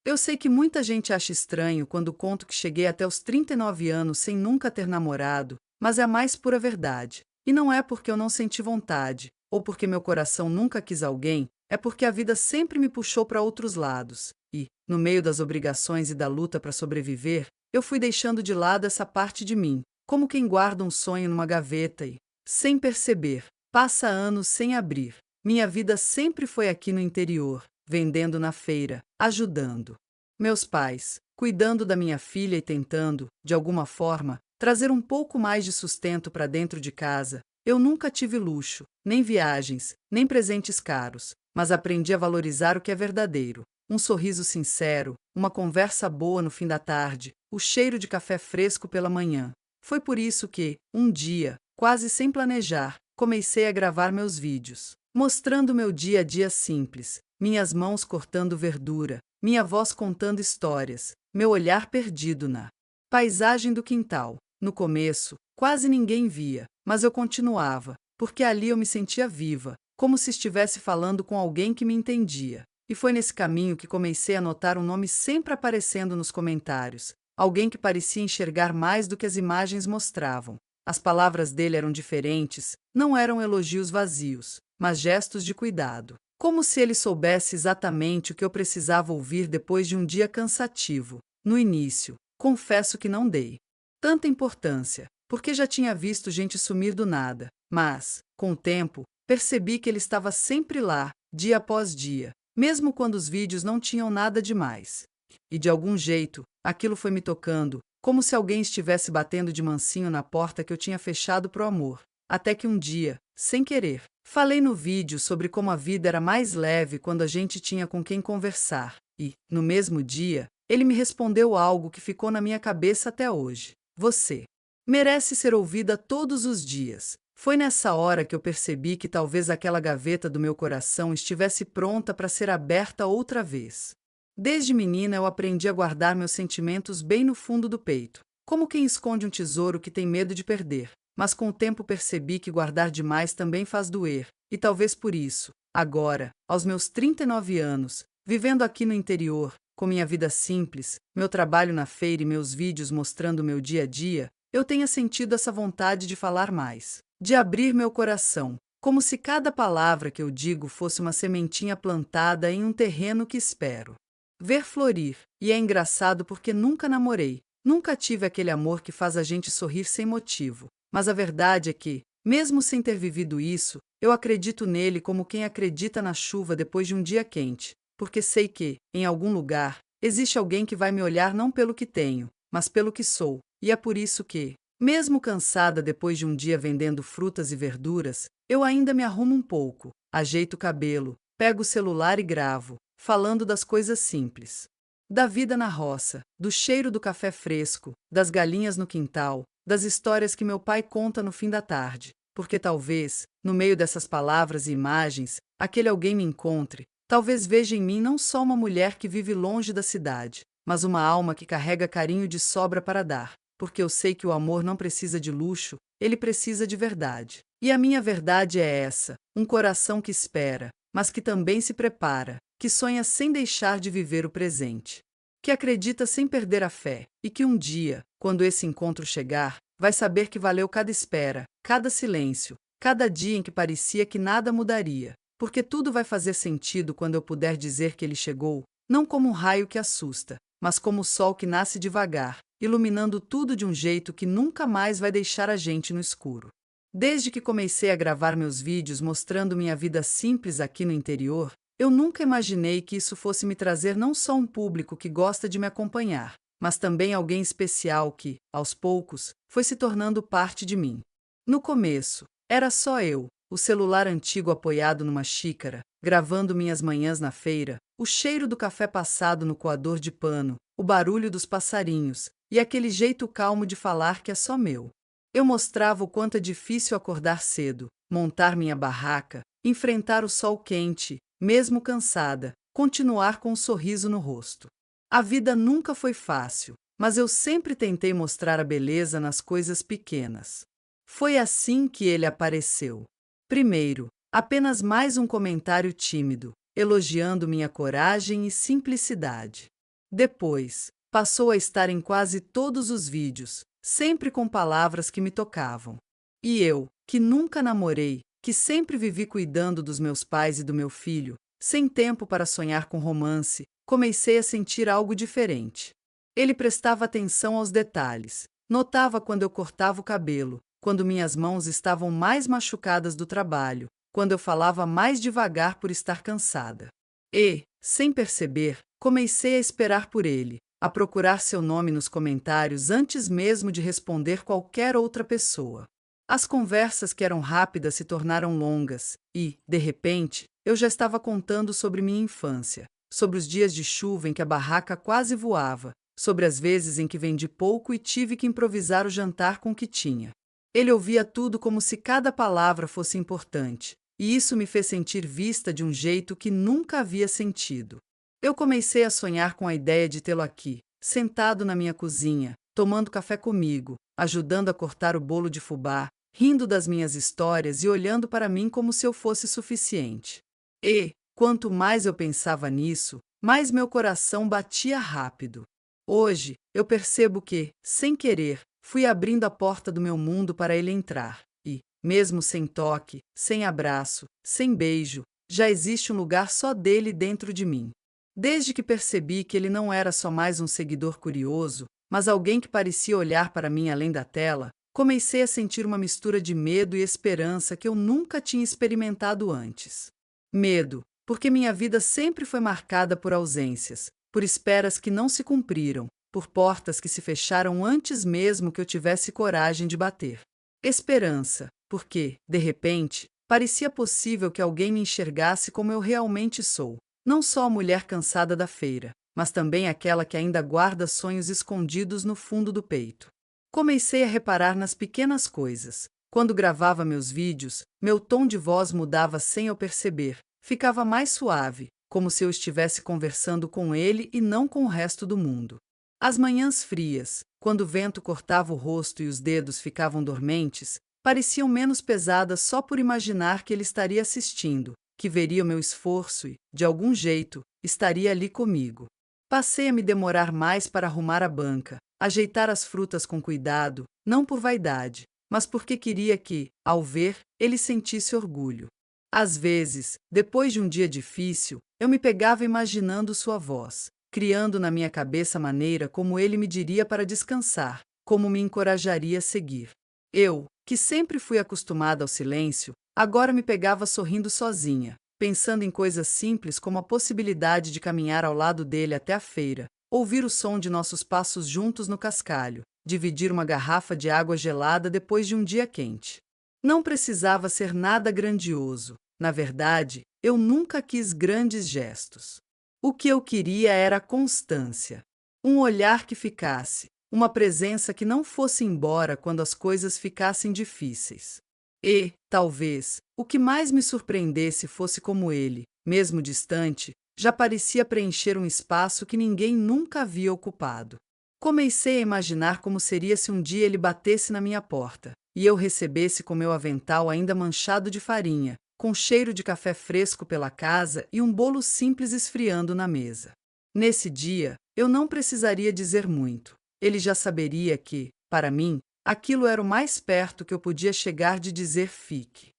Eu sei que muita gente acha estranho quando conto que cheguei até os 39 anos sem nunca ter namorado, mas é a mais pura verdade. E não é porque eu não senti vontade, ou porque meu coração nunca quis alguém, é porque a vida sempre me puxou para outros lados. E, no meio das obrigações e da luta para sobreviver, eu fui deixando de lado essa parte de mim, como quem guarda um sonho numa gaveta e, sem perceber, passa anos sem abrir. Minha vida sempre foi aqui no interior, vendendo na feira, ajudando meus pais, cuidando da minha filha e tentando, de alguma forma, trazer um pouco mais de sustento para dentro de casa. Eu nunca tive luxo, nem viagens, nem presentes caros, mas aprendi a valorizar o que é verdadeiro. Um sorriso sincero, uma conversa boa no fim da tarde, o cheiro de café fresco pela manhã. Foi por isso que, um dia, quase sem planejar, comecei a gravar meus vídeos, mostrando meu dia a dia simples, minhas mãos cortando verdura, minha voz contando histórias, meu olhar perdido na paisagem do quintal. No começo, quase ninguém via, mas eu continuava, porque ali eu me sentia viva, como se estivesse falando com alguém que me entendia. E foi nesse caminho que comecei a notar um nome sempre aparecendo nos comentários, alguém que parecia enxergar mais do que as imagens mostravam. As palavras dele eram diferentes, não eram elogios vazios, mas gestos de cuidado. Como se ele soubesse exatamente o que eu precisava ouvir depois de um dia cansativo. No início, confesso que não dei tanta importância, porque já tinha visto gente sumir do nada. Mas, com o tempo, percebi que ele estava sempre lá, dia após dia, mesmo quando os vídeos não tinham nada demais. E de algum jeito, aquilo foi me tocando, como se alguém estivesse batendo de mansinho na porta que eu tinha fechado pro amor. Até que um dia, sem querer, falei no vídeo sobre como a vida era mais leve quando a gente tinha com quem conversar. E, no mesmo dia, ele me respondeu algo que ficou na minha cabeça até hoje. Você merece ser ouvida todos os dias. Foi nessa hora que eu percebi que talvez aquela gaveta do meu coração estivesse pronta para ser aberta outra vez. Desde menina eu aprendi a guardar meus sentimentos bem no fundo do peito, como quem esconde um tesouro que tem medo de perder. Mas com o tempo percebi que guardar demais também faz doer, e talvez por isso, agora, aos meus 39 anos, vivendo aqui no interior, com minha vida simples, meu trabalho na feira e meus vídeos mostrando meu dia a dia, eu tenha sentido essa vontade de falar mais, de abrir meu coração, como se cada palavra que eu digo fosse uma sementinha plantada em um terreno que espero ver florir. E é engraçado porque nunca namorei, nunca tive aquele amor que faz a gente sorrir sem motivo. Mas a verdade é que, mesmo sem ter vivido isso, eu acredito nele como quem acredita na chuva depois de um dia quente, porque sei que, em algum lugar, existe alguém que vai me olhar não pelo que tenho, mas pelo que sou. E é por isso que, mesmo cansada depois de um dia vendendo frutas e verduras, eu ainda me arrumo um pouco, ajeito o cabelo, pego o celular e gravo, falando das coisas simples. Da vida na roça, do cheiro do café fresco, das galinhas no quintal, das histórias que meu pai conta no fim da tarde, porque talvez, no meio dessas palavras e imagens, aquele alguém me encontre, talvez veja em mim não só uma mulher que vive longe da cidade, mas uma alma que carrega carinho de sobra para dar, porque eu sei que o amor não precisa de luxo, ele precisa de verdade. E a minha verdade é essa, um coração que espera, mas que também se prepara, que sonha sem deixar de viver o presente, que acredita sem perder a fé, e que um dia, quando esse encontro chegar, vai saber que valeu cada espera, cada silêncio, cada dia em que parecia que nada mudaria, porque tudo vai fazer sentido quando eu puder dizer que ele chegou, não como um raio que assusta, mas como o sol que nasce devagar, iluminando tudo de um jeito que nunca mais vai deixar a gente no escuro. Desde que comecei a gravar meus vídeos mostrando minha vida simples aqui no interior, eu nunca imaginei que isso fosse me trazer não só um público que gosta de me acompanhar, mas também alguém especial que, aos poucos, foi se tornando parte de mim. No começo, era só eu, o celular antigo apoiado numa xícara, gravando minhas manhãs na feira, o cheiro do café passado no coador de pano, o barulho dos passarinhos e aquele jeito calmo de falar que é só meu. Eu mostrava o quanto é difícil acordar cedo, montar minha barraca, enfrentar o sol quente, mesmo cansada, continuar com um sorriso no rosto. A vida nunca foi fácil, mas eu sempre tentei mostrar a beleza nas coisas pequenas. Foi assim que ele apareceu. Primeiro, apenas mais um comentário tímido, elogiando minha coragem e simplicidade. Depois, passou a estar em quase todos os vídeos, sempre com palavras que me tocavam. E eu, que nunca namorei, que sempre vivi cuidando dos meus pais e do meu filho, sem tempo para sonhar com romance, comecei a sentir algo diferente. Ele prestava atenção aos detalhes, notava quando eu cortava o cabelo, quando minhas mãos estavam mais machucadas do trabalho, quando eu falava mais devagar por estar cansada. E, sem perceber, comecei a esperar por ele, a procurar seu nome nos comentários antes mesmo de responder qualquer outra pessoa. As conversas que eram rápidas se tornaram longas e, de repente, eu já estava contando sobre minha infância, sobre os dias de chuva em que a barraca quase voava, sobre as vezes em que vendi pouco e tive que improvisar o jantar com o que tinha. Ele ouvia tudo como se cada palavra fosse importante, e isso me fez sentir vista de um jeito que nunca havia sentido. Eu comecei a sonhar com a ideia de tê-lo aqui, sentado na minha cozinha, tomando café comigo, ajudando a cortar o bolo de fubá, rindo das minhas histórias e olhando para mim como se eu fosse suficiente. E, quanto mais eu pensava nisso, mais meu coração batia rápido. Hoje, eu percebo que, sem querer, fui abrindo a porta do meu mundo para ele entrar. E, mesmo sem toque, sem abraço, sem beijo, já existe um lugar só dele dentro de mim. Desde que percebi que ele não era só mais um seguidor curioso, mas alguém que parecia olhar para mim além da tela, comecei a sentir uma mistura de medo e esperança que eu nunca tinha experimentado antes. Medo, porque minha vida sempre foi marcada por ausências, por esperas que não se cumpriram, por portas que se fecharam antes mesmo que eu tivesse coragem de bater. Esperança, porque, de repente, parecia possível que alguém me enxergasse como eu realmente sou. Não só a mulher cansada da feira, mas também aquela que ainda guarda sonhos escondidos no fundo do peito. Comecei a reparar nas pequenas coisas. Quando gravava meus vídeos, meu tom de voz mudava sem eu perceber. Ficava mais suave, como se eu estivesse conversando com ele e não com o resto do mundo. As manhãs frias, quando o vento cortava o rosto e os dedos ficavam dormentes, pareciam menos pesadas só por imaginar que ele estaria assistindo, que veria o meu esforço e, de algum jeito, estaria ali comigo. Passei a me demorar mais para arrumar a banca, ajeitar as frutas com cuidado, não por vaidade, mas porque queria que, ao ver, ele sentisse orgulho. Às vezes, depois de um dia difícil, eu me pegava imaginando sua voz, criando na minha cabeça a maneira como ele me diria para descansar, como me encorajaria a seguir. Eu, que sempre fui acostumada ao silêncio, agora me pegava sorrindo sozinha, pensando em coisas simples como a possibilidade de caminhar ao lado dele até a feira, ouvir o som de nossos passos juntos no cascalho, dividir uma garrafa de água gelada depois de um dia quente. Não precisava ser nada grandioso. Na verdade, eu nunca quis grandes gestos. O que eu queria era constância. Um olhar que ficasse, uma presença que não fosse embora quando as coisas ficassem difíceis. E, talvez, o que mais me surpreendesse fosse como ele, mesmo distante, já parecia preencher um espaço que ninguém nunca havia ocupado. Comecei a imaginar como seria se um dia ele batesse na minha porta, e eu recebesse com meu avental ainda manchado de farinha, com cheiro de café fresco pela casa e um bolo simples esfriando na mesa. Nesse dia, eu não precisaria dizer muito. Ele já saberia que, para mim, aquilo era o mais perto que eu podia chegar de dizer fique.